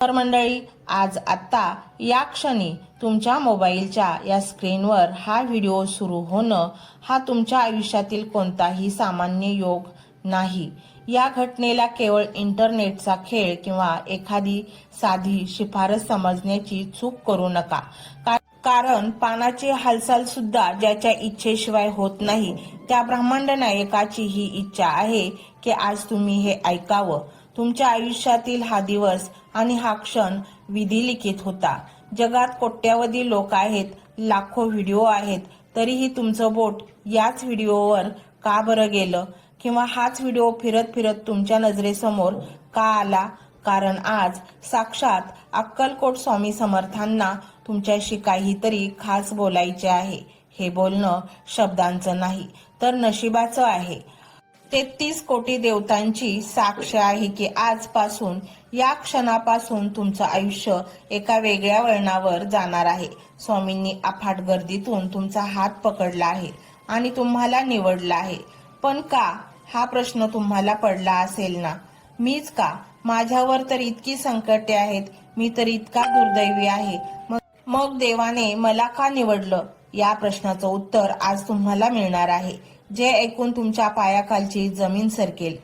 तर मंडळी, आज आत्ता या क्षणी तुमच्या मोबाईलच्या या स्क्रीनवर हा व्हिडिओ सुरू होणं हा तुमच्या आयुष्यातील कोणताही सामान्य योग नाही। या घटनेला केवळ इंटरनेटचा खेळ किंवा एखादी साधी शिफारस समजण्याची चूक करू नका। कारण पानाची हालचाल सुद्धा ज्याच्या इच्छेशिवाय होत नाही, त्या ब्रह्मांड नायकाची ही इच्छा आहे की आज तुम्ही हे ऐकावं। तुमच्या आयुष्यातील हा दिवस आणि हा क्षण विधिलिखित होता। जगात कोट्यावधी लोक आहेत, लाखो व्हिडिओ आहेत, तरीही तुमचं बोट याच व्हिडिओवर का बरं गेलं, किंवा हाच व्हिडिओ फिरत फिरत तुमच्या नजरेसमोर का आला? कारण आज साक्षात अक्कलकोट स्वामी समर्थांना तुमच्याशी काहीतरी खास बोलायचे आहे। हे बोलणं शब्दांचं नाही तर नशिबाचं आहे। 33 कोटी देवतांची साक्ष आहे की आजपासून, या क्षणापासून तुमचं आयुष्य एका वेगळ्या वळणावर जाणार आहे। स्वामींनी अफाट गर्दीतून तुमचा हात पकडला आहे आणि तुम्हाला निवडला आहे। पण का, हा प्रश्न तुम्हाला पडला असेल ना? मीच का? माझ्यावर तर इतकी संकटे आहेत, मी तर इतका दुर्दैवी आहे, मग देवाने मला का निवडलं? या प्रश्नाचं उत्तर आज तुम्हाला मिळणार आहे, जे ऐकून तुमच्या पायाखालची जमीन सरकेल।